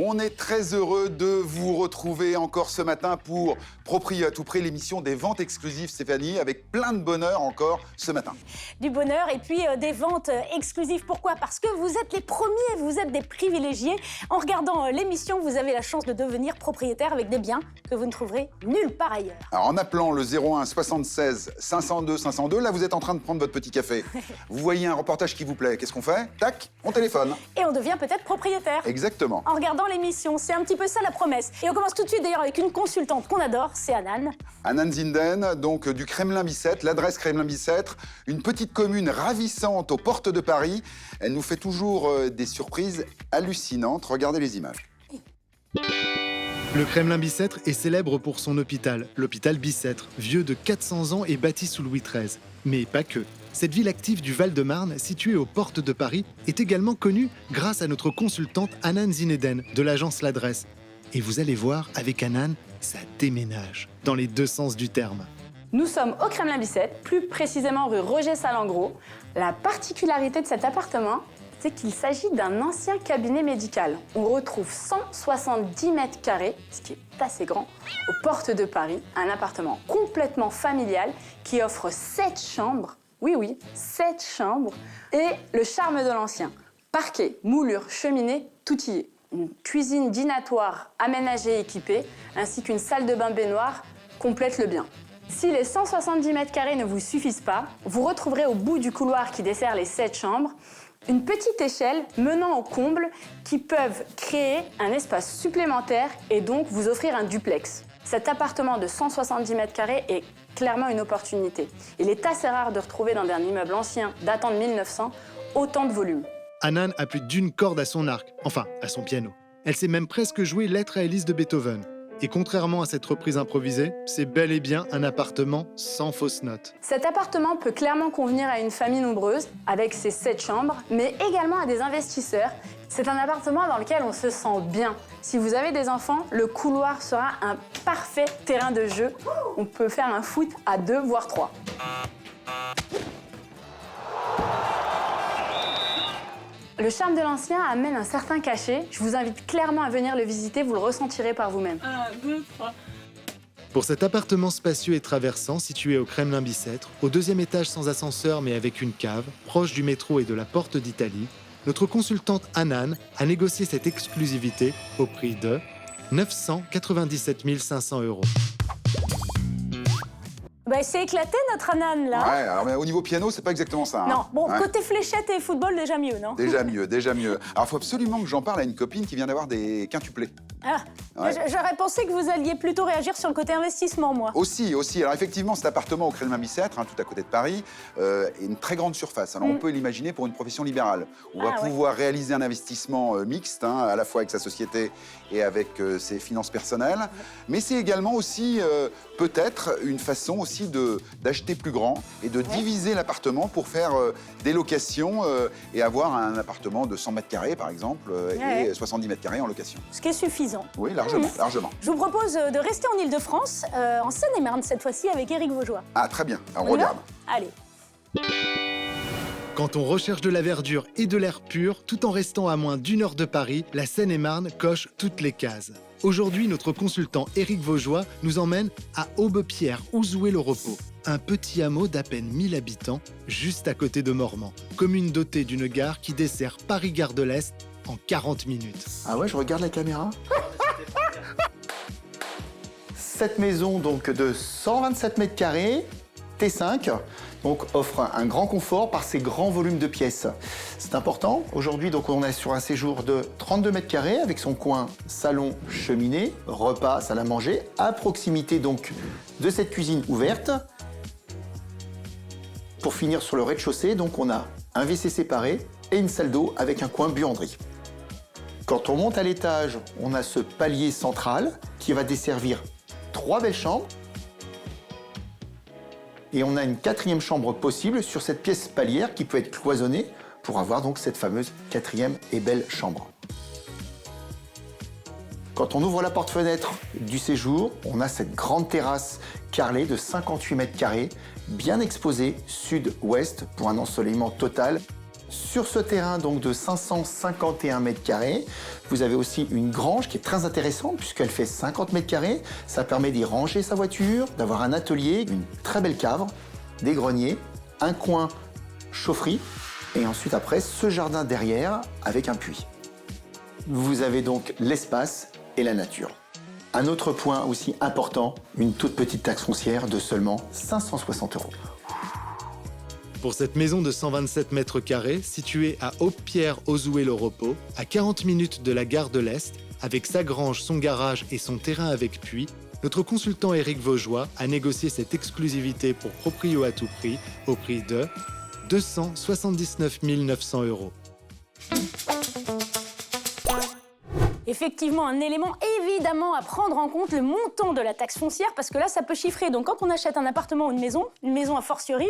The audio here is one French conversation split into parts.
On est très heureux de vous retrouver encore ce matin pour Proprio à tout prix, l'émission des ventes exclusives, Stéphanie, avec plein de bonheur encore ce matin. Du bonheur et puis des ventes exclusives. Pourquoi? Parce que vous êtes les premiers, vous êtes des privilégiés. En regardant l'émission, vous avez la chance de devenir propriétaire avec des biens que vous ne trouverez nulle part ailleurs. Alors en appelant le 01 76 502 502, là vous êtes en train de prendre votre petit café. Vous voyez un reportage qui vous plaît, qu'est-ce qu'on fait? Tac, on téléphone. Et on devient peut-être propriétaire. Exactement. En regardant l'émission, c'est un petit peu ça la promesse. Et on commence tout de suite d'ailleurs avec une consultante qu'on adore, c'est Anan. Anan Zinden, donc du Kremlin-Bicêtre, l'adresse Kremlin-Bicêtre, une petite commune ravissante aux portes de Paris. Elle nous fait toujours des surprises hallucinantes. Regardez les images. Le Kremlin-Bicêtre est célèbre pour son hôpital, l'hôpital Bicêtre, vieux de 400 ans et bâti sous Louis XIII. Mais pas que. Cette ville active du Val-de-Marne, située aux portes de Paris, est également connue grâce à notre consultante Anan Zineden de l'agence L'Adresse. Et vous allez voir, avec Anan, ça déménage, dans les deux sens du terme. Nous sommes au Kremlin-Bicêtre, plus précisément rue Roger-Salengro. La particularité de cet appartement, c'est qu'il s'agit d'un ancien cabinet médical. On retrouve 170 mètres carrés, ce qui est assez grand, aux portes de Paris. Un appartement complètement familial qui offre 7 chambres. Oui, 7 chambres. Et le charme de l'ancien. Parquet, moulure, cheminée, tout y est. Une cuisine dînatoire aménagée et équipée, ainsi qu'une salle de bain baignoire complètent le bien. Si les 170 mètres carrés ne vous suffisent pas, vous retrouverez au bout du couloir qui dessert les 7 chambres une petite échelle menant au comble qui peuvent créer un espace supplémentaire et donc vous offrir un duplex. Cet appartement de 170 mètres carrés est clairement une opportunité. Il est assez rare de retrouver dans un immeuble ancien datant de 1900 autant de volume. Anan a plus d'une corde à son arc, enfin à son piano. Elle sait même presque jouer Lettre à Élise de Beethoven. Et contrairement à cette reprise improvisée, c'est bel et bien un appartement sans fausses notes. Cet appartement peut clairement convenir à une famille nombreuse, avec ses 7 chambres, mais également à des investisseurs. C'est un appartement dans lequel on se sent bien. Si vous avez des enfants, le couloir sera un parfait terrain de jeu. On peut faire un foot à 2, voire 3. Le charme de l'ancien amène un certain cachet. Je vous invite clairement à venir le visiter, vous le ressentirez par vous-même. 1, 2, 3. Pour cet appartement spacieux et traversant situé au Kremlin-Bicêtre, au 2e étage sans ascenseur mais avec une cave, proche du métro et de la Porte d'Italie, notre consultante Anan a négocié cette exclusivité au prix de 997 500 €. Bah, c'est éclaté notre Anan là. Ouais, alors mais au niveau piano, c'est pas exactement ça. Hein. Non, bon, Ouais. côté fléchette et football, déjà mieux, non? Déjà mieux, déjà mieux. Alors il faut absolument que j'en parle à une copine qui vient d'avoir des quintuplés. Ah, Ouais. j'aurais pensé que vous alliez plutôt réagir sur le côté investissement, moi. Aussi. Alors effectivement, cet appartement au Kremlin-Bicêtre, tout à côté de Paris, est une très grande surface. Alors on peut l'imaginer pour une profession libérale. On va pouvoir réaliser un investissement mixte, à la fois avec sa société et avec ses finances personnelles. Mais c'est également aussi peut-être une façon aussi d'acheter plus grand et de diviser l'appartement pour faire des locations et avoir un appartement de 100 mètres carrés par exemple et 70 mètres carrés en location. Ce qui est suffisant. Oui, largement. Je vous propose de rester en Ile-de-France, en Seine-et-Marne cette fois-ci, avec Éric Vaugeois. Ah, très bien. Alors, On y va? regarde. Allez. Quand on recherche de la verdure et de l'air pur, tout en restant à moins d'1 heure de Paris, la Seine-et-Marne coche toutes les cases. Aujourd'hui, notre consultant Éric Vaugeois nous emmène à Aubepierre, Ouzouer-le-Repos, un petit hameau d'à peine 1000 habitants, juste à côté de Mormant, commune dotée d'une gare qui dessert Paris-Gare de l'Est en 40 minutes. Ah ouais, je regarde la caméra. Cette maison donc de 127 mètres carrés, T5, donc offre un grand confort par ses grands volumes de pièces. C'est important. Aujourd'hui, donc on est sur un séjour de 32 mètres carrés avec son coin salon, cheminée, repas, salle à manger, à proximité donc de cette cuisine ouverte. Pour finir sur le rez-de-chaussée, donc on a un WC séparé et une salle d'eau avec un coin buanderie. Quand on monte à l'étage, on a ce palier central qui va desservir 3 belles chambres. Et on a une 4e chambre possible sur cette pièce palière qui peut être cloisonnée pour avoir donc cette fameuse 4e et belle chambre. Quand on ouvre la porte-fenêtre du séjour, on a cette grande terrasse carrelée de 58 mètres carrés, bien exposée sud-ouest pour un ensoleillement total. Sur ce terrain donc de 551 mètres carrés, vous avez aussi une grange qui est très intéressante puisqu'elle fait 50 mètres carrés. Ça permet d'y ranger sa voiture, d'avoir un atelier, une très belle cave, des greniers, un coin chaufferie et ensuite après ce jardin derrière avec un puits. Vous avez donc l'espace et la nature. Un autre point aussi important, une toute petite taxe foncière de seulement 560 €. Pour cette maison de 127 mètres carrés, située à Haute-Pierre-Auzouer-le-Repos, à 40 minutes de la gare de l'Est, avec sa grange, son garage et son terrain avec puits, notre consultant Éric Vaugeois a négocié cette exclusivité pour Proprio à tout prix, au prix de 279 900 €. Effectivement, un élément évidemment à prendre en compte, le montant de la taxe foncière, parce que là, ça peut chiffrer. Donc, quand on achète un appartement ou une maison a fortiori,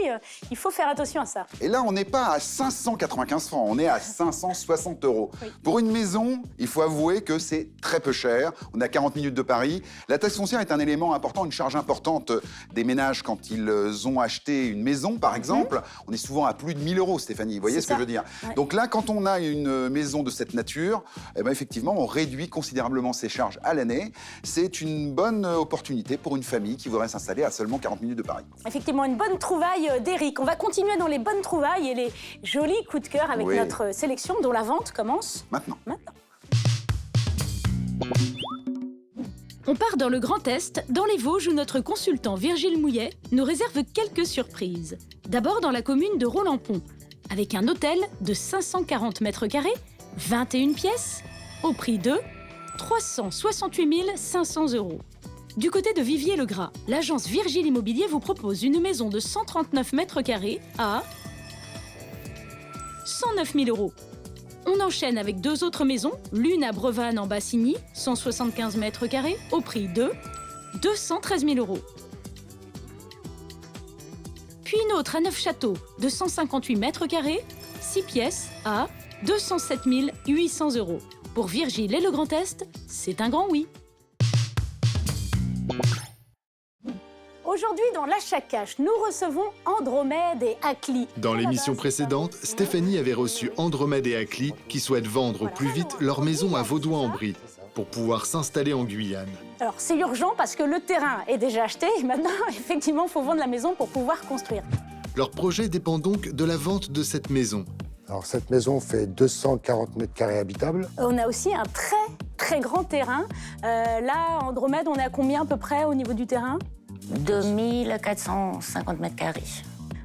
il faut faire attention à ça. Et là, on n'est pas à 595 francs, on est à 560 €. Oui. Pour une maison, il faut avouer que c'est très peu cher. On est à 40 minutes de Paris. La taxe foncière est un élément important, une charge importante des ménages quand ils ont acheté une maison, par exemple. On est souvent à plus de 1000 €, Stéphanie. Vous voyez C'est ce que ça. je veux dire? Ouais. Donc là, quand on a une maison de cette nature, eh ben effectivement, on réduit considérablement ses charges à l'année. C'est une bonne opportunité pour une famille qui voudrait s'installer à seulement 40 minutes de Paris. Effectivement, une bonne trouvaille d'Éric. On va continuer dans les bonnes trouvailles et les jolis coups de cœur avec Oui. notre sélection dont la vente commence Maintenant. maintenant. On part dans le Grand Est, dans les Vosges, où notre consultant Virgile Mouillet nous réserve quelques surprises. D'abord dans la commune de Roland-Pont, avec un hôtel de 540 mètres carrés, 21 pièces, au prix de 368 500 €. Du côté de Viviers-le-Gras, l'agence Virgile Immobilier vous propose une maison de 139 mètres carrés à 109 000 €. On enchaîne avec deux autres maisons, l'une à Brevannes en Bassigny, 175 mètres carrés, au prix de 213 000 €. Puis une autre à Neufchâteau, de 158 mètres carrés, 6 pièces à 207 800 €. Pour Virgile et le Grand Est, c'est un grand oui. Aujourd'hui, dans l'Achat Cash, nous recevons Andromède et Acli. Dans l'émission précédente, Stéphanie avait reçu Andromède et Acli qui souhaitent vendre au plus vite leur maison à Vaudois-en-Brie pour pouvoir s'installer en Guyane. Alors, c'est urgent parce que le terrain est déjà acheté. Et maintenant, effectivement, il faut vendre la maison pour pouvoir construire. Leur projet dépend donc de la vente de cette maison. Alors cette maison fait 240 mètres carrés habitables. On a aussi un très grand terrain. Là, Andromède, on est à combien à peu près au niveau du terrain? 2450 mètres carrés.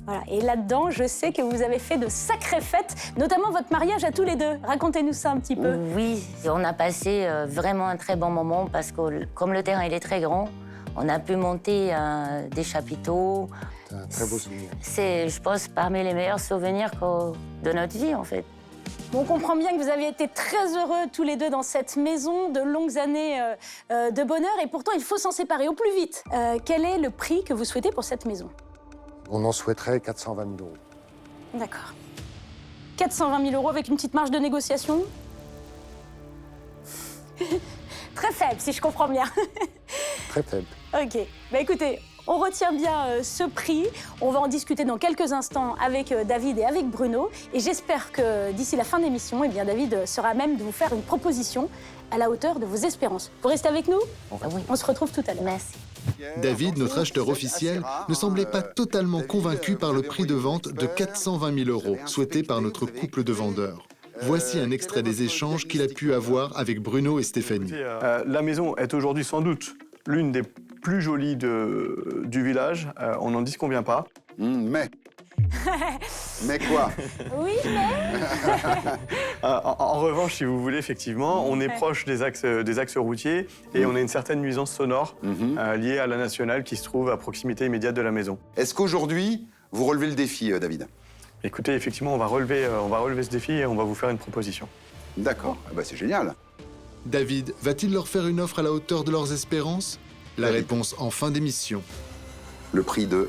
Voilà. Et là-dedans, je sais que vous avez fait de sacrées fêtes, notamment votre mariage à tous les deux. Racontez-nous ça un petit peu. Oui, on a passé vraiment un très bon moment parce que comme le terrain il est très grand, on a pu monter des chapiteaux. C'est un très beau souvenir. C'est, je pense, parmi les meilleurs souvenirs de notre vie, en fait. Bon, on comprend bien que vous aviez été très heureux tous les deux dans cette maison, de longues années de bonheur, et pourtant il faut s'en séparer au plus vite. Quel est le prix que vous souhaitez pour cette maison? On en souhaiterait 420 000 €. D'accord. 420 000 € avec une petite marge de négociation? Très faible, si je comprends bien. Très faible. Ok. Bah écoutez, on retient bien ce prix. On va en discuter dans quelques instants avec David et avec Bruno. Et j'espère que d'ici la fin de l'émission, eh bien, David sera à même de vous faire une proposition à la hauteur de vos espérances. Vous restez avec nous? Oui. On se retrouve tout à l'heure. Merci. David, notre acheteur officiel, ne semblait pas totalement convaincu par le prix de vente de 420 000 € souhaité par notre couple de vendeurs. Voici un extrait des échanges qu'il a pu avoir avec Bruno et Stéphanie. La maison est aujourd'hui sans doute l'une des plus jolies du village. On n'en disconvient pas. Mais quoi? Oui, mais... En revanche, si vous voulez, effectivement, on est proche des axes routiers et on a une certaine nuisance sonore liée à la nationale qui se trouve à proximité immédiate de la maison. Est-ce qu'aujourd'hui, vous relevez le défi, David? Écoutez, effectivement, on va relever ce défi et on va vous faire une proposition. D'accord, ah bah c'est génial. David va-t-il leur faire une offre à la hauteur de leurs espérances? La David. réponse en fin d'émission. Le prix de...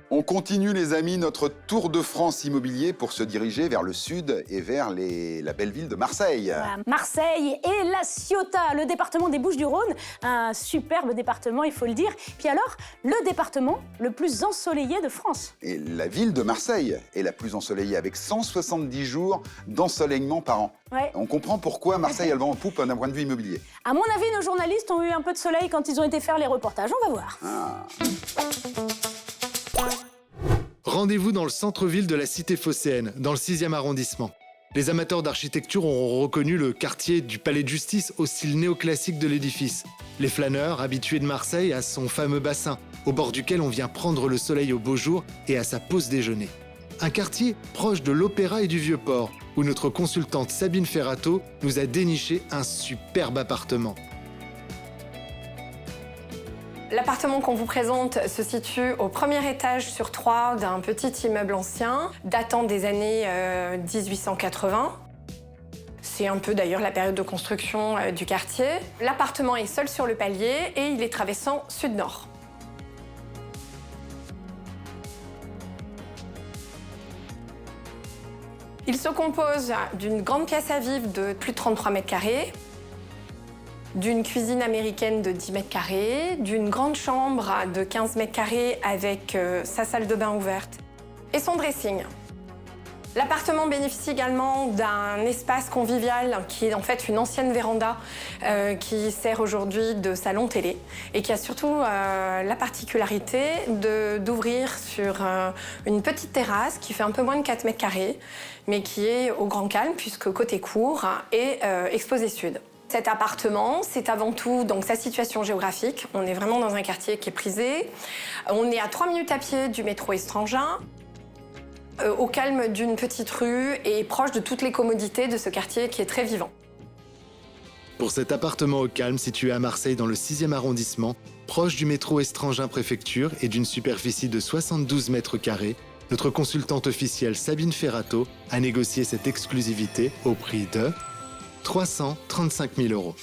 On On continue les amis notre tour de France immobilier pour se diriger vers le sud et vers la belle ville de Marseille. Marseille et la Ciotat, le département des Bouches-du-Rhône, un superbe département il faut le dire. Puis alors, le département le plus ensoleillé de France. Et la ville de Marseille est la plus ensoleillée avec 170 jours d'ensoleillement par an. Ouais. On comprend pourquoi Marseille a le vent en poupe d'un point de vue immobilier. À mon avis, nos journalistes ont eu un peu de soleil quand ils ont été faire les reportages. On va voir. Rendez-vous dans le centre-ville de la cité phocéenne, dans le 6e arrondissement. Les amateurs d'architecture auront reconnu le quartier du Palais de Justice au style néoclassique de l'édifice. Les flâneurs, habitués de Marseille, à son fameux bassin, au bord duquel on vient prendre le soleil au beau jour et à sa pause déjeuner. Un quartier proche de l'Opéra et du Vieux-Port, où notre consultante Sabine Ferrato nous a déniché un superbe appartement. L'appartement qu'on vous présente se situe au premier étage sur 3 d'un petit immeuble ancien, datant des années 1880. C'est un peu d'ailleurs la période de construction du quartier. L'appartement est seul sur le palier et il est traversant sud-nord. Il se compose d'une grande pièce à vivre de plus de 33 mètres carrés, d'une cuisine américaine de 10 mètres carrés, d'une grande chambre de 15 mètres carrés avec sa salle de bain ouverte et son dressing. L'appartement bénéficie également d'un espace convivial qui est en fait une ancienne véranda qui sert aujourd'hui de salon télé et qui a surtout la particularité d'ouvrir sur une petite terrasse qui fait un peu moins de 4 mètres carrés mais qui est au grand calme puisque côté cour et exposé sud. Cet appartement, c'est avant tout donc, sa situation géographique. On est vraiment dans un quartier qui est prisé. On est à 3 minutes à pied du métro Estrangin, au calme d'une petite rue et proche de toutes les commodités de ce quartier qui est très vivant. Pour cet appartement au calme situé à Marseille dans le 6e arrondissement, proche du métro Estrangin Préfecture et d'une superficie de 72 mètres carrés, notre consultante officielle Sabine Ferrato a négocié cette exclusivité au prix de 335 000 €.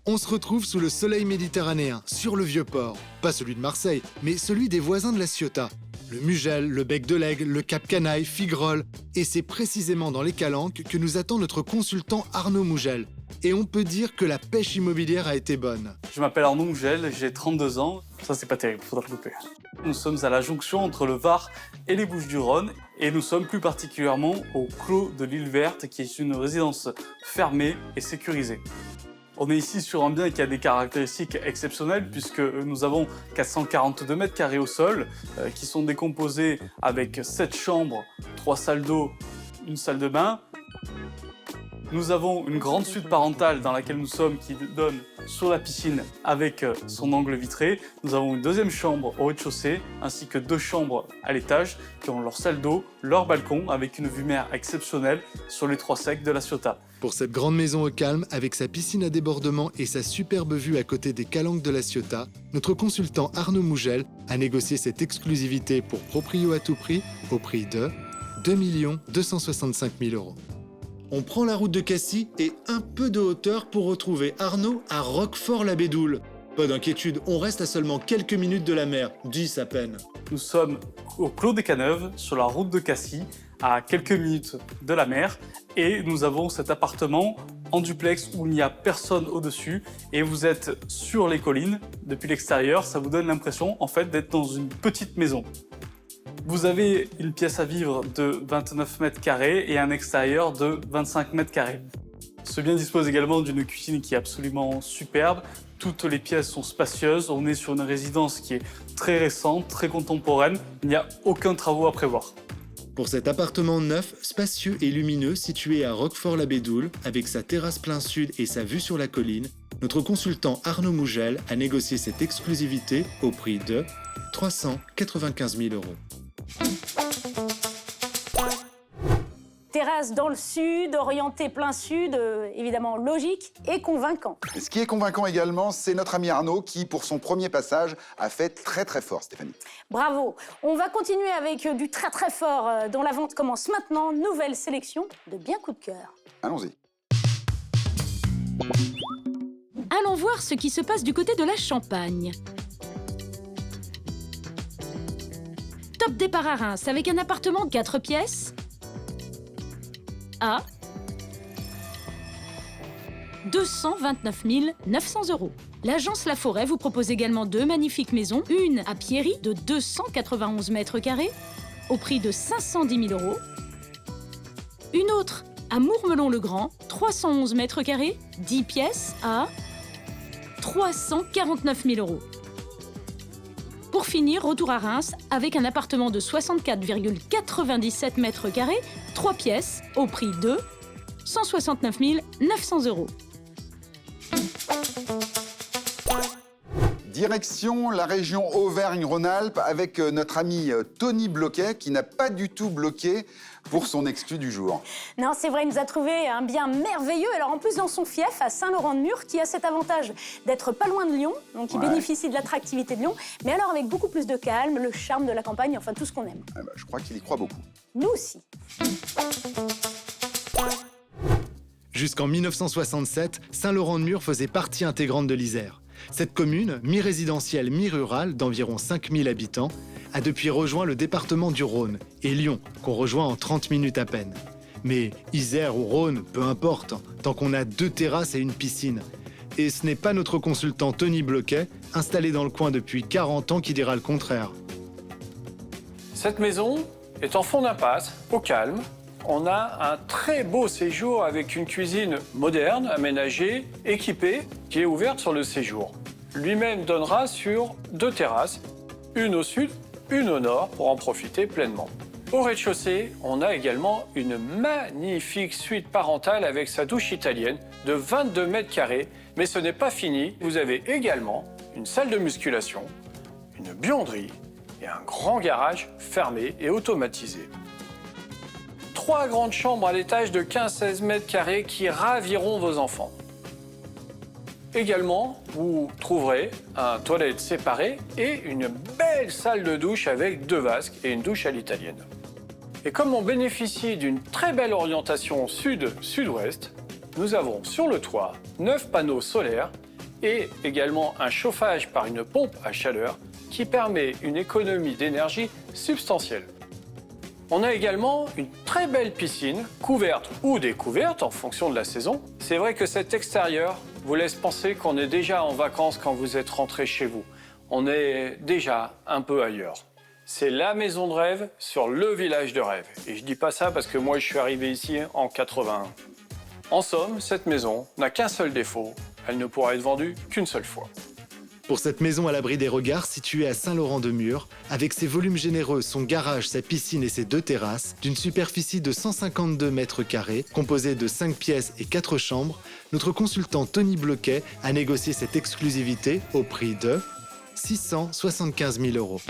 On se retrouve sous le soleil méditerranéen, sur le Vieux-Port. Pas celui de Marseille, mais celui des voisins de la Ciotat. Le Mugel, le Bec de l'Aigle, le Cap Canaille, Figrolles. Et c'est précisément dans les Calanques que nous attend notre consultant Arnaud Mugel. Et on peut dire que la pêche immobilière a été bonne. Je m'appelle Arnaud Mugel, j'ai 32 ans. Ça, c'est pas terrible, faudra le couper. Nous sommes à la jonction entre le Var et les Bouches-du-Rhône. Et nous sommes plus particulièrement au Clos de l'Île Verte, qui est une résidence fermée et sécurisée. On est ici sur un bien qui a des caractéristiques exceptionnelles puisque nous avons 442 mètres carrés au sol qui sont décomposés avec 7 chambres, 3 salles d'eau, une salle de bain. Nous avons une grande suite parentale dans laquelle nous sommes qui donne sur la piscine avec son angle vitré. Nous avons une deuxième chambre au rez-de-chaussée ainsi que 2 chambres à l'étage qui ont leur salle d'eau, leur balcon avec une vue mer exceptionnelle sur les 3 secs de la Ciotat. Pour cette grande maison au calme, avec sa piscine à débordement et sa superbe vue à côté des Calanques de la Ciotat, notre consultant Arnaud Mugel a négocié cette exclusivité pour proprio à tout prix au prix de 2 265 000 €. On prend la route de Cassis et un peu de hauteur pour retrouver Arnaud à Roquefort-la-Bédoule. Pas d'inquiétude, on reste à seulement quelques minutes de la mer, 10 à peine. Nous sommes au Clos des Caneuves, sur la route de Cassis, à quelques minutes de la mer. Et nous avons cet appartement en duplex où il n'y a personne au-dessus. Et vous êtes sur les collines. Depuis l'extérieur, ça vous donne l'impression en fait d'être dans une petite maison. Vous avez une pièce à vivre de 29 mètres carrés et un extérieur de 25 mètres carrés. Ce bien dispose également d'une cuisine qui est absolument superbe. Toutes les pièces sont spacieuses. On est sur une résidence qui est très récente, très contemporaine. Il n'y a aucun travaux à prévoir. Pour cet appartement neuf, spacieux et lumineux situé à Roquefort-la-Bédoule, avec sa terrasse plein sud et sa vue sur la colline, notre consultant Arnaud Mugel a négocié cette exclusivité au prix de 395 000 €. Terrasse dans le sud, orientée plein sud, évidemment logique et convaincant. Et ce qui est convaincant également, c'est notre ami Arnaud qui, pour son premier passage, a fait très très fort, Stéphanie. Bravo. On va continuer avec du très très fort dont la vente commence maintenant. Nouvelle sélection de bien coup de cœur. Allons-y. Allons voir ce qui se passe du côté de la Champagne. Top départ à Reims avec un appartement de 4 pièces à 229 900 €. L'agence La Forêt vous propose également 2 magnifiques maisons, une à Pierry de 291 mètres carrés au prix de 510 000 €, une autre à Mourmelon-le-Grand, 311 mètres carrés, 10 pièces à 349 000 €. Pour finir, retour à Reims avec un appartement de 64,97 mètres carrés, 3 pièces au prix de 169 900 €. Direction la région Auvergne-Rhône-Alpes avec notre ami Tony Bloquet qui n'a pas du tout bloqué pour son exclu du jour. Non, c'est vrai, il nous a trouvé un bien merveilleux. Alors en plus, dans son fief, à Saint-Laurent-de-Mur, qui a cet avantage d'être pas loin de Lyon, donc il bénéficie de l'attractivité de Lyon, mais alors avec beaucoup plus de calme, le charme de la campagne, enfin tout ce qu'on aime. Ah bah, je crois qu'il y croit beaucoup. Nous aussi. Jusqu'en 1967, Saint-Laurent-de-Mur faisait partie intégrante de l'Isère. Cette commune, mi-résidentielle, mi-rurale, d'environ 5000 habitants, a depuis rejoint le département du Rhône et Lyon, qu'on rejoint en 30 minutes à peine. Mais Isère ou Rhône, peu importe, tant qu'on a 2 terrasses et une piscine. Et ce n'est pas notre consultant Tony Bloquet, installé dans le coin depuis 40 ans, qui dira le contraire. Cette maison est en fond d'impasse, au calme. On a un très beau séjour avec une cuisine moderne, aménagée, équipée, qui est ouverte sur le séjour. Lui-même donnera sur 2 terrasses, une au sud, une au nord, pour en profiter pleinement. Au rez-de-chaussée, on a également une magnifique suite parentale avec sa douche italienne de 22 mètres carrés. Mais ce n'est pas fini, vous avez également une salle de musculation, une buanderie et un grand garage fermé et automatisé. 3 grandes chambres à l'étage de 15-16 mètres carrés qui raviront vos enfants. Également, vous trouverez un toilette séparé et une belle salle de douche avec 2 vasques et une douche à l'italienne. Et comme on bénéficie d'une très belle orientation sud-sud-ouest, nous avons sur le toit 9 panneaux solaires et également un chauffage par une pompe à chaleur qui permet une économie d'énergie substantielle. On a également une très belle piscine, couverte ou découverte en fonction de la saison. C'est vrai que cet extérieur vous laisse penser qu'on est déjà en vacances quand vous êtes rentré chez vous. On est déjà un peu ailleurs. C'est la maison de rêve sur le village de rêve. Et je dis pas ça parce que moi je suis arrivé ici en 81. En somme, cette maison n'a qu'un seul défaut. Elle ne pourra être vendue qu'une seule fois. Pour cette maison à l'abri des regards située à Saint-Laurent-de-Mur, avec ses volumes généreux, son garage, sa piscine et ses 2 terrasses, d'une superficie de 152 mètres carrés, composée de 5 pièces et 4 chambres, notre consultant Tony Bloquet a négocié cette exclusivité au prix de 675 000 €.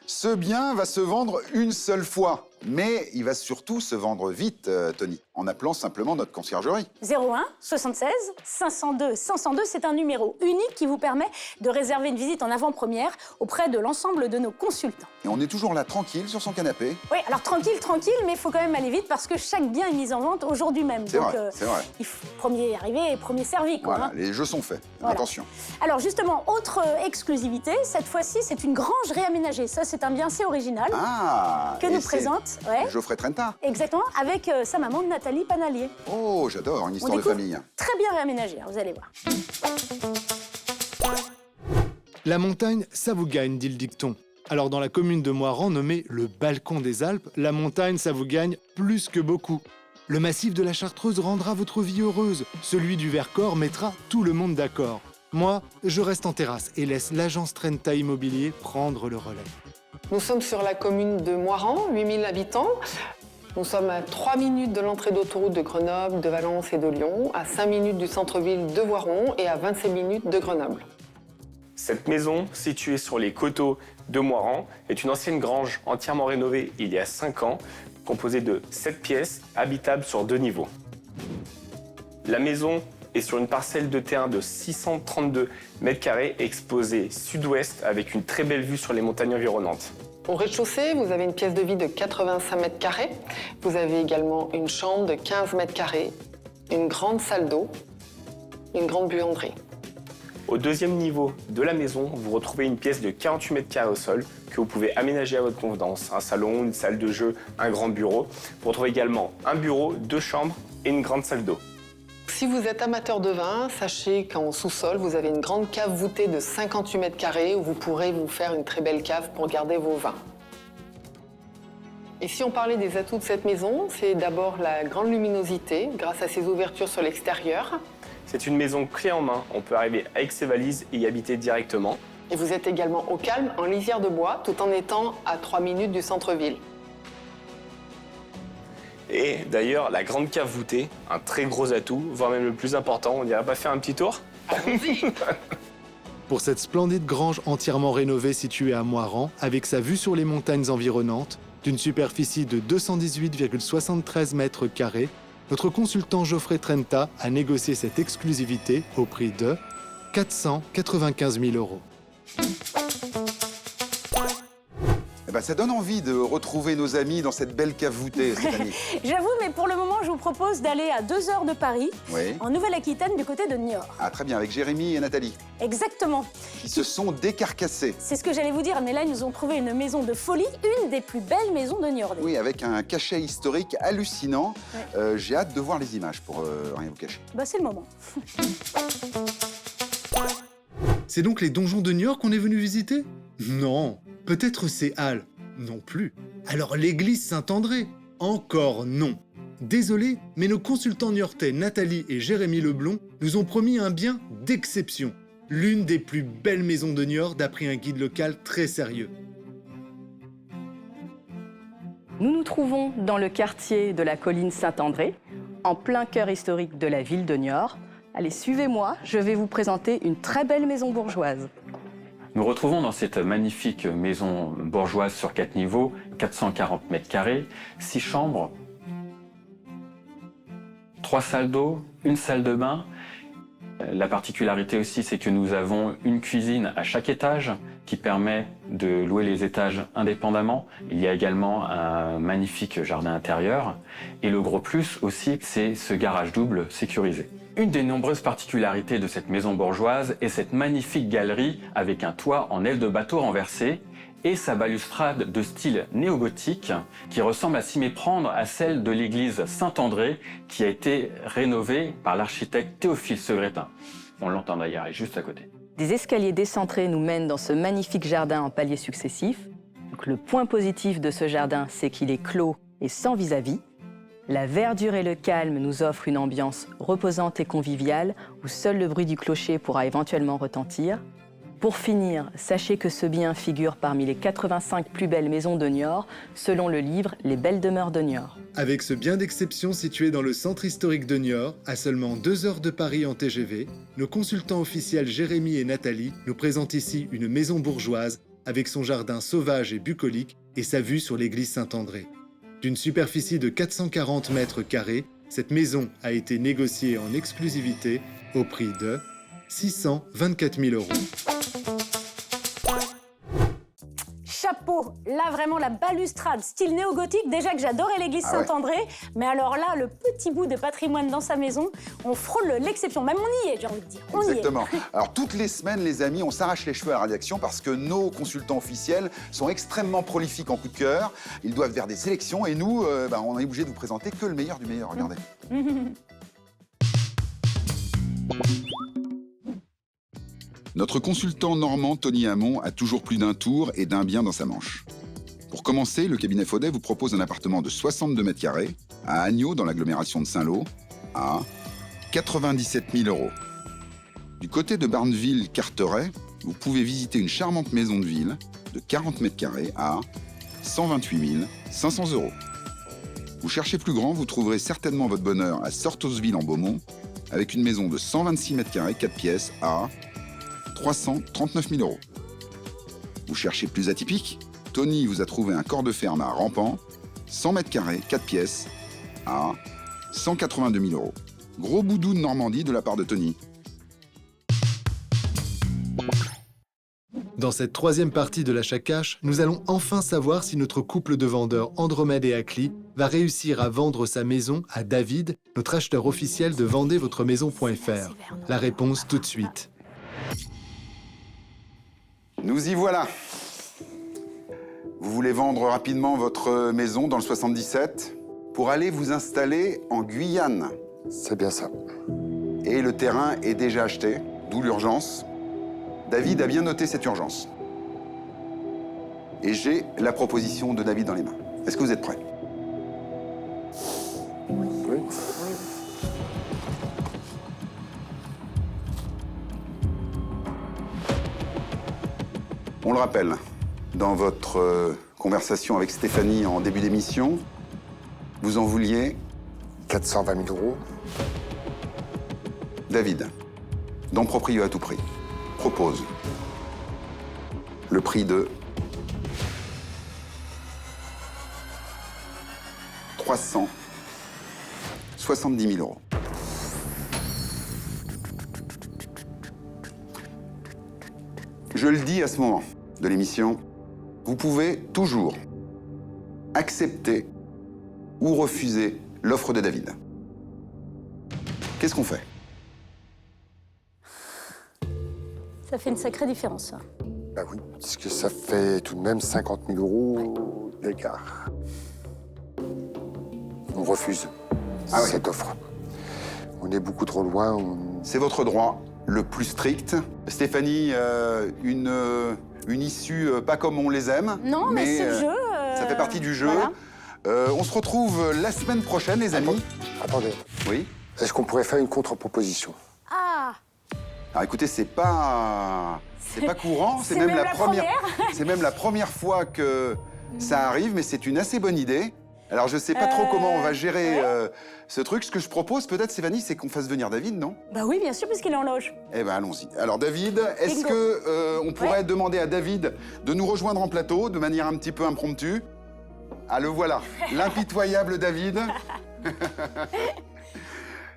Ce bien va se vendre une seule fois, mais il va surtout se vendre vite, Tony, en appelant simplement notre conciergerie. 01 76 502 502, c'est un numéro unique qui vous permet de réserver une visite en avant-première auprès de l'ensemble de nos consultants. Et on est toujours là, tranquille, sur son canapé. Oui, alors tranquille, mais il faut quand même aller vite parce que chaque bien est mis en vente aujourd'hui même. C'est vrai, c'est vrai. Il faut premier arrivé et premier servi, quoi. Voilà, les jeux sont faits. Voilà. Attention. Alors justement, autre exclusivité, cette fois-ci, c'est une grange réaménagée. Ça, c'est un bien assez original que nous présente Geoffrey Trenta. Exactement, avec sa maman Nathalie Panalier. Oh, j'adore, une histoire de famille. Très bien réaménagée, vous allez voir. La montagne, ça vous gagne, dit le dicton. Alors dans la commune de Moirans, nommée le balcon des Alpes, la montagne, ça vous gagne plus que beaucoup. Le massif de la Chartreuse rendra votre vie heureuse. Celui du Vercors mettra tout le monde d'accord. Moi, je reste en terrasse et laisse l'agence Trenta Immobilier prendre le relais. Nous sommes sur la commune de Moirans, 8000 habitants. Nous sommes à 3 minutes de l'entrée d'autoroute de Grenoble, de Valence et de Lyon, à 5 minutes du centre-ville de Voiron et à 25 minutes de Grenoble. Cette maison, située sur les coteaux de Moirans, est une ancienne grange entièrement rénovée il y a 5 ans, composée de 7 pièces, habitables sur 2 niveaux. La maison est sur une parcelle de terrain de 632 mètres carrés, exposée sud-ouest avec une très belle vue sur les montagnes environnantes. Au rez-de-chaussée, vous avez une pièce de vie de 85 mètres carrés. Vous avez également une chambre de 15 mètres carrés, une grande salle d'eau, une grande buanderie. Au deuxième niveau de la maison, vous retrouvez une pièce de 48 mètres carrés au sol que vous pouvez aménager à votre convenance. Un salon, une salle de jeu, un grand bureau. Vous retrouvez également un bureau, 2 chambres et une grande salle d'eau. Si vous êtes amateur de vin, sachez qu'en sous-sol, vous avez une grande cave voûtée de 58 mètres carrés où vous pourrez vous faire une très belle cave pour garder vos vins. Et si on parlait des atouts de cette maison, c'est d'abord la grande luminosité grâce à ses ouvertures sur l'extérieur. C'est une maison clé en main. On peut arriver avec ses valises et y habiter directement. Et vous êtes également au calme, en lisière de bois, tout en étant à 3 minutes du centre-ville. Et d'ailleurs, la grande cave voûtée, un très gros atout, voire même le plus important. On n'irait pas faire un petit tour? Pour cette splendide grange entièrement rénovée située à Moirans, avec sa vue sur les montagnes environnantes, d'une superficie de 218,73 mètres carrés, notre consultant Geoffrey Trenta a négocié cette exclusivité au prix de 495 000 €. Eh ben, ça donne envie de retrouver nos amis dans cette belle cave voûtée, Stéphanie. J'avoue, mais pour le moment, je vous propose d'aller à 2 heures de Paris, Oui. en Nouvelle-Aquitaine, du côté de Niort. Ah, très bien, avec Jérémy et Nathalie, Exactement. qui se sont décarcassés. C'est ce que j'allais vous dire, mais là, ils nous ont trouvé une maison de folie, une des plus belles maisons de Niort. Oui, avec un cachet historique hallucinant. Ouais. J'ai hâte de voir les images pour rien vous cacher. Bah, c'est le moment. C'est donc les donjons de Niort qu'on est venu visiter? Non. Peut-être c'est Halles? Non plus. Alors l'église Saint-André? Encore non. Désolé, mais nos consultants niortais Nathalie et Jérémy Leblond nous ont promis un bien d'exception. L'une des plus belles maisons de Niort d'après un guide local très sérieux. Nous nous trouvons dans le quartier de la colline Saint-André, en plein cœur historique de la ville de Niort. Allez, suivez-moi, je vais vous présenter une très belle maison bourgeoise. Nous retrouvons dans cette magnifique maison bourgeoise sur 4 niveaux, 440 mètres carrés, 6 chambres, 3 salles d'eau, une salle de bain. La particularité aussi, c'est que nous avons une cuisine à chaque étage qui permet de louer les étages indépendamment. Il y a également un magnifique jardin intérieur. Et le gros plus aussi, c'est ce garage double sécurisé. Une des nombreuses particularités de cette maison bourgeoise est cette magnifique galerie avec un toit en aile de bateau renversé et sa balustrade de style néogothique qui ressemble à s'y méprendre à celle de l'église Saint-André qui a été rénovée par l'architecte Théophile Segretin. On l'entend d'ailleurs, juste à côté. Des escaliers décentrés nous mènent dans ce magnifique jardin en paliers successifs. Donc, le point positif de ce jardin, c'est qu'il est clos et sans vis-à-vis. La verdure et le calme nous offrent une ambiance reposante et conviviale où seul le bruit du clocher pourra éventuellement retentir. Pour finir, sachez que ce bien figure parmi les 85 plus belles maisons de Niort, selon le livre Les belles demeures de Niort. Avec ce bien d'exception situé dans le centre historique de Niort, à seulement 2 heures de Paris en TGV, nos consultants officiels Jérémy et Nathalie nous présentent ici une maison bourgeoise avec son jardin sauvage et bucolique et sa vue sur l'église Saint-André. D'une superficie de 440 mètres carrés, cette maison a été négociée en exclusivité au prix de 624 000 €. Chapeau, là vraiment la balustrade, style néo-gothique, déjà que j'adorais l'église Saint-André, mais alors là, le petit bout de patrimoine dans sa maison, on frôle l'exception, même on y est, j'ai envie de dire, on Exactement. y est. Alors toutes les semaines, les amis, on s'arrache les cheveux à la rédaction parce que nos consultants officiels sont extrêmement prolifiques en coup de cœur. Ils doivent vers des élections et nous, on est obligé de vous présenter que le meilleur du meilleur, regardez. Notre consultant normand Tony Hamon a toujours plus d'un tour et d'un bien dans sa manche. Pour commencer, le cabinet Faudet vous propose un appartement de 62 mètres carrés à Agneaux, dans l'agglomération de Saint-Lô, à 97 000 €. Du côté de Barneville-Carteret, vous pouvez visiter une charmante maison de ville de 40 mètres carrés à 128 500 €. Vous cherchez plus grand, vous trouverez certainement votre bonheur à Sortosville en Beaumont, avec une maison de 126 mètres carrés, 4 pièces à 339 000 €. Vous cherchez plus atypique? Tony vous a trouvé un corps de ferme à Rampant, 100 mètres carrés, 4 pièces, à 182 000 €. Gros boudou de Normandie de la part de Tony. Dans cette troisième partie de l'achat cash, nous allons enfin savoir si notre couple de vendeurs Andromède et Acli va réussir à vendre sa maison à David, notre acheteur officiel de vendezvotremaison.fr. La réponse tout de suite. Nous y voilà. Vous voulez vendre rapidement votre maison dans le 77 pour aller vous installer en Guyane. C'est bien ça. Et le terrain est déjà acheté, d'où l'urgence. David a bien noté cette urgence. Et j'ai la proposition de David dans les mains. Est-ce que vous êtes prêts? Oui. On le rappelle, dans votre conversation avec Stéphanie en début d'émission, vous en vouliez 420 000 euros. David, dans Proprio à tout prix, propose le prix de 370 000 euros. Je le dis à ce moment de l'émission, vous pouvez toujours accepter ou refuser l'offre de David. Qu'est-ce qu'on fait? Ça fait une sacrée différence, ça. Bah oui, parce que ça fait tout de même 50 000 euros d'écart. On refuse cette offre. On est beaucoup trop loin. C'est votre droit le plus strict. Stéphanie, une issue pas comme on les aime. Non, mais c'est le jeu. Ça fait partie du jeu. Voilà. On se retrouve la semaine prochaine, les amis. Attendez. Oui. Est-ce qu'on pourrait faire une contre-proposition? Ah! Alors écoutez, c'est pas courant. C'est même la première. C'est même la première fois que ça arrive, mais c'est une assez bonne idée. Alors je sais pas trop comment on va gérer ce truc. Ce que je propose, peut-être, Stéphanie, c'est qu'on fasse venir David, non? Bah oui, bien sûr, puisqu'il est en loge. Eh ben allons-y. Alors David, est-ce Bingo. que on pourrait demander à David de nous rejoindre en plateau de manière un petit peu impromptue? Ah, le voilà, l'impitoyable David.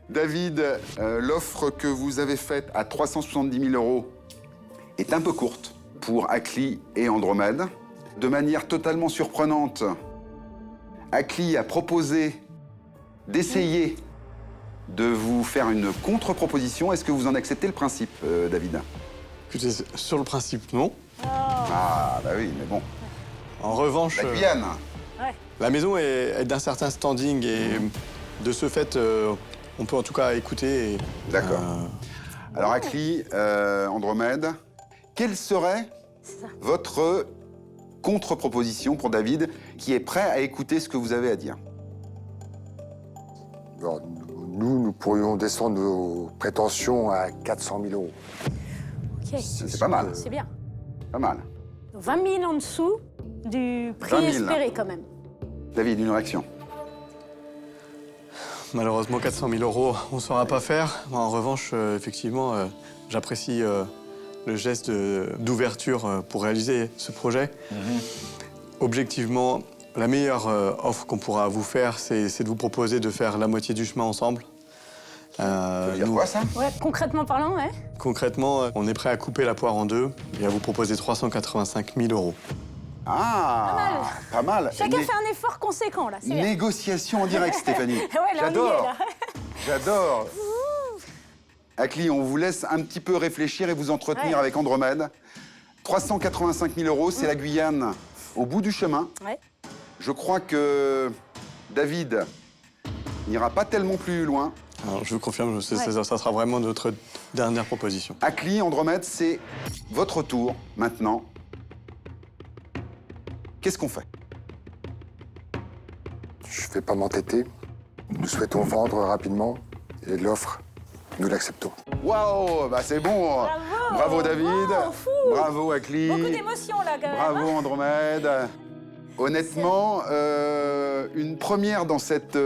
David, l'offre que vous avez faite à 370 000 euros est un peu courte pour Acli et Andromède. De manière totalement surprenante, Acli a proposé d'essayer de vous faire une contre-proposition. Est-ce que vous en acceptez le principe, David? Écoutez, sur le principe, non. Ah, bah oui, mais bon. En revanche, La Guyane. la maison est d'un certain standing et de ce fait, on peut en tout cas écouter. D'accord. Alors, Acli, Andromède, quelle serait votre contre-proposition pour David, qui est prêt à écouter ce que vous avez à dire? Alors, nous pourrions descendre nos prétentions à 400 000 euros. Ok. C'est pas mal. C'est bien. Pas mal. 20 000 en dessous du prix 20 000. espéré, quand même. David, une réaction? Malheureusement, 400 000 euros, on ne saura pas faire. En revanche, effectivement, j'apprécie le geste d'ouverture pour réaliser ce projet. Objectivement, la meilleure offre qu'on pourra vous faire, c'est de vous proposer de faire la moitié du chemin ensemble. Ça veut dire quoi, ça? Ouais, concrètement parlant, ouais. Concrètement, on est prêt à couper la poire en deux et à vous proposer 385 000 euros. Ah, pas mal. Chacun fait un effort conséquent, là. C'est bien. Négociation en direct, Stéphanie. Ouais, là, on y est, J'adore. là. J'adore. Acli, on vous laisse un petit peu réfléchir et vous entretenir Ouais. avec Andromède. 385 000 euros, c'est la Guyane au bout du chemin. Ouais. Je crois que David n'ira pas tellement plus loin. Alors, je vous confirme, ça sera vraiment notre dernière proposition. Acli, Andromède, c'est votre tour maintenant. Qu'est-ce qu'on fait? Je ne vais pas m'entêter. Nous souhaitons vendre rapidement et l'offre, nous l'acceptons. Waouh, bah c'est bon. Bravo David. Wow, fou. Bravo Acli. Beaucoup d'émotions, là, quand même. Bravo Andromède. Honnêtement, une première dans cette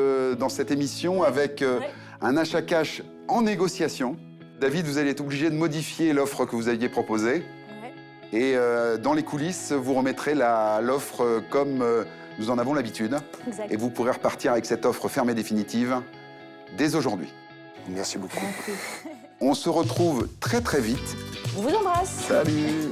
émission avec un achat cash en négociation. David, vous allez être obligé de modifier l'offre que vous aviez proposée. Et dans les coulisses, vous remettrez l'offre comme nous en avons l'habitude. Exact. Et vous pourrez repartir avec cette offre ferme et définitive dès aujourd'hui. Merci beaucoup. On se retrouve très très vite. On vous embrasse. Salut.